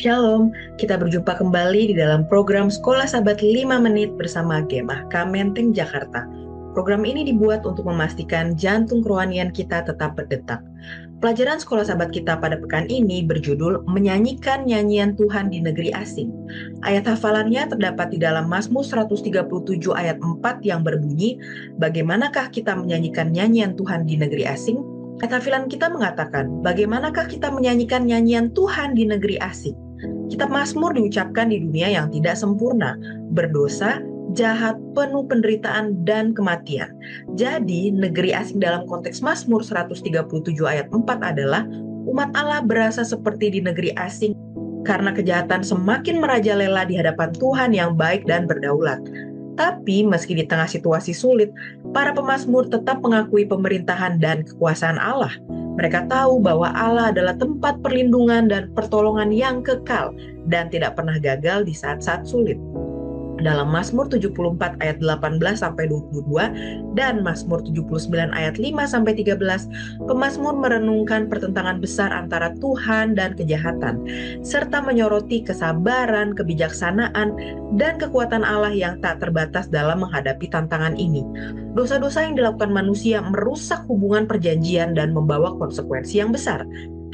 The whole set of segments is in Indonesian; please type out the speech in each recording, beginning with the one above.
Shalom, kita berjumpa kembali di dalam program Sekolah Sahabat 5 Menit bersama GMAH Menteng Jakarta. Program ini dibuat untuk memastikan jantung kerohanian kita tetap berdetak. Pelajaran Sekolah Sahabat kita pada pekan ini berjudul Menyanyikan Nyanyian Tuhan di Negeri Asing. Ayat hafalannya terdapat di dalam Mazmur 137 ayat 4 yang berbunyi, bagaimanakah kita menyanyikan nyanyian Tuhan di negeri asing? Ayat hafalan kita mengatakan, bagaimanakah kita menyanyikan nyanyian Tuhan di negeri asing? Kitab Mazmur diucapkan di dunia yang tidak sempurna, berdosa, jahat, penuh penderitaan, dan kematian. Jadi, negeri asing dalam konteks Mazmur 137 ayat 4 adalah umat Allah berasa seperti di negeri asing karena kejahatan semakin merajalela di hadapan Tuhan yang baik dan berdaulat. Tapi, meski di tengah situasi sulit, para pemazmur tetap mengakui pemerintahan dan kekuasaan Allah. Mereka tahu bahwa Allah adalah tempat perlindungan dan pertolongan yang kekal dan tidak pernah gagal di saat-saat sulit. Dalam Mazmur 74 ayat 18-22 dan Mazmur 79 ayat 5-13, pemazmur merenungkan pertentangan besar antara Tuhan dan kejahatan, serta menyoroti kesabaran, kebijaksanaan, dan kekuatan Allah yang tak terbatas dalam menghadapi tantangan ini. Dosa-dosa yang dilakukan manusia merusak hubungan perjanjian dan membawa konsekuensi yang besar.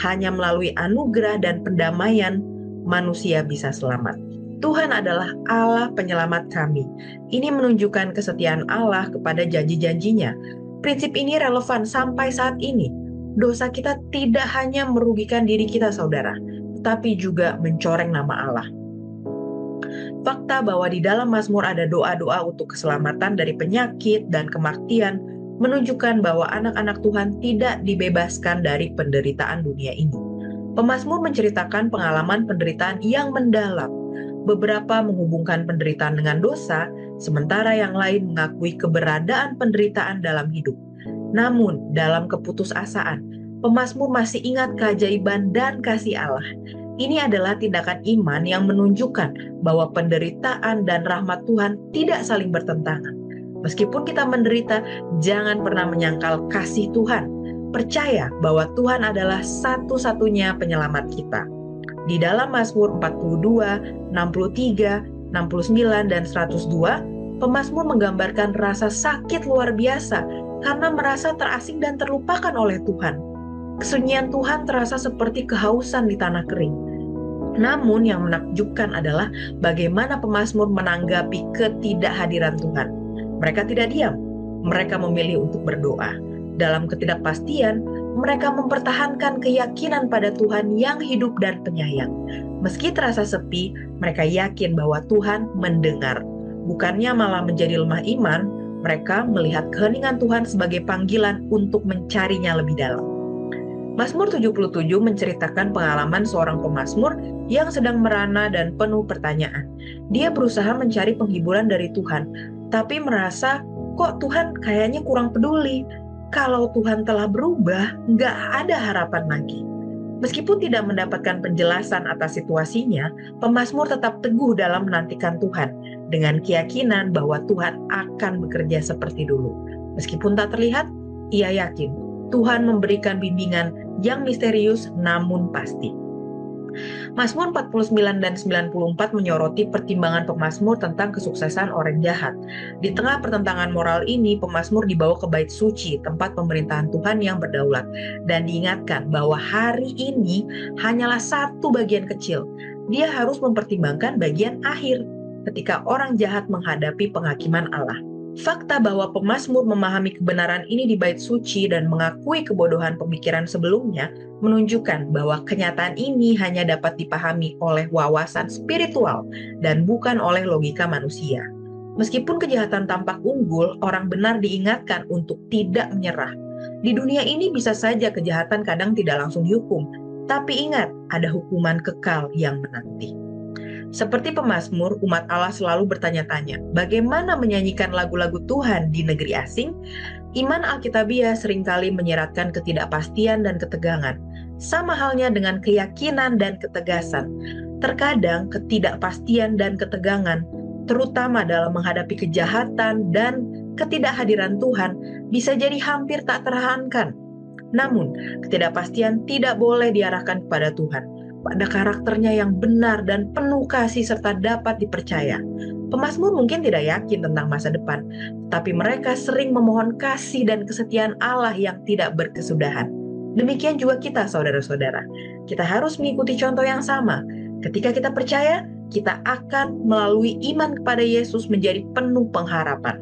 Hanya melalui anugerah dan pendamaian, manusia bisa selamat. Tuhan adalah Allah penyelamat kami. Ini menunjukkan kesetiaan Allah kepada janji-janjinya. Prinsip ini relevan sampai saat ini. Dosa kita tidak hanya merugikan diri kita, saudara, tapi juga mencoreng nama Allah. Fakta bahwa di dalam Mazmur ada doa-doa untuk keselamatan dari penyakit dan kematian menunjukkan bahwa anak-anak Tuhan tidak dibebaskan dari penderitaan dunia ini. Pemazmur menceritakan pengalaman penderitaan yang mendalam. Beberapa menghubungkan penderitaan dengan dosa, sementara yang lain mengakui keberadaan penderitaan dalam hidup. Namun, dalam keputusasaan, pemazmur masih ingat keajaiban dan kasih Allah. Ini adalah tindakan iman yang menunjukkan bahwa penderitaan dan rahmat Tuhan tidak saling bertentangan. Meskipun kita menderita, jangan pernah menyangkal kasih Tuhan. Percaya bahwa Tuhan adalah satu-satunya penyelamat kita. Di dalam Mazmur 42, 63, 69, dan 102, pemazmur menggambarkan rasa sakit luar biasa karena merasa terasing dan terlupakan oleh Tuhan. Kesunyian Tuhan terasa seperti kehausan di tanah kering. Namun yang menakjubkan adalah bagaimana pemazmur menanggapi ketidakhadiran Tuhan. Mereka tidak diam, mereka memilih untuk berdoa. Dalam ketidakpastian, mereka mempertahankan keyakinan pada Tuhan yang hidup dan penyayang. Meski terasa sepi, mereka yakin bahwa Tuhan mendengar. Bukannya malah menjadi lemah iman, mereka melihat keheningan Tuhan sebagai panggilan untuk mencarinya lebih dalam. Mazmur 77 menceritakan pengalaman seorang pemazmur yang sedang merana dan penuh pertanyaan. Dia berusaha mencari penghiburan dari Tuhan, tapi merasa, kok Tuhan kayaknya kurang peduli. Kalau Tuhan telah berubah, nggak ada harapan lagi. Meskipun tidak mendapatkan penjelasan atas situasinya, pemazmur tetap teguh dalam menantikan Tuhan, dengan keyakinan bahwa Tuhan akan bekerja seperti dulu. Meskipun tak terlihat, ia yakin Tuhan memberikan bimbingan yang misterius namun pasti. Mazmur 49 dan 94 menyoroti pertimbangan pemazmur tentang kesuksesan orang jahat. Di tengah pertentangan moral ini, pemazmur dibawa ke bait suci, tempat pemerintahan Tuhan yang berdaulat, dan diingatkan bahwa hari ini hanyalah satu bagian kecil. Dia harus mempertimbangkan bagian akhir, ketika orang jahat menghadapi penghakiman Allah. Fakta bahwa pemazmur memahami kebenaran ini di bait suci dan mengakui kebodohan pemikiran sebelumnya menunjukkan bahwa kenyataan ini hanya dapat dipahami oleh wawasan spiritual dan bukan oleh logika manusia. Meskipun kejahatan tampak unggul, orang benar diingatkan untuk tidak menyerah. Di dunia ini bisa saja kejahatan kadang tidak langsung dihukum, tapi ingat, ada hukuman kekal yang menanti. Seperti pemazmur, umat Allah selalu bertanya-tanya, bagaimana menyanyikan lagu-lagu Tuhan di negeri asing? Iman Alkitabiah seringkali menyeratkan ketidakpastian dan ketegangan, sama halnya dengan keyakinan dan ketegasan. Terkadang ketidakpastian dan ketegangan, terutama dalam menghadapi kejahatan dan ketidakhadiran Tuhan, bisa jadi hampir tak tertahankan. Namun, ketidakpastian tidak boleh diarahkan kepada Tuhan. pada karakternya yang benar dan penuh kasih serta dapat dipercaya. Pemazmur mungkin tidak yakin tentang masa depan, tapi mereka sering memohon kasih dan kesetiaan Allah yang tidak berkesudahan. Demikian juga kita, saudara-saudara. Kita harus mengikuti contoh yang sama. Ketika kita percaya, kita akan melalui iman kepada Yesus menjadi penuh pengharapan.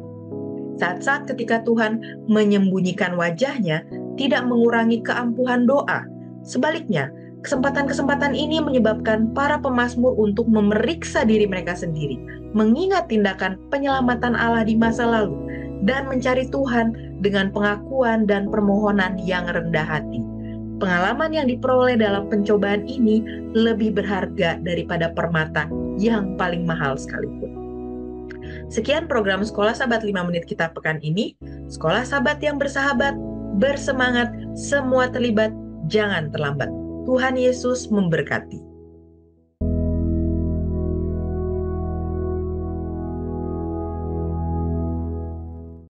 Saat-saat ketika Tuhan menyembunyikan wajahnya, tidak mengurangi keampuhan doa. Sebaliknya, kesempatan-kesempatan ini menyebabkan para pemazmur untuk memeriksa diri mereka sendiri, mengingat tindakan penyelamatan Allah di masa lalu, dan mencari Tuhan dengan pengakuan dan permohonan yang rendah hati. Pengalaman yang diperoleh dalam pencobaan ini lebih berharga daripada permata yang paling mahal sekalipun. Sekian program Sekolah Sahabat 5 Menit kita pekan ini. Sekolah Sahabat yang bersahabat, bersemangat, semua terlibat, jangan terlambat. Tuhan Yesus memberkati.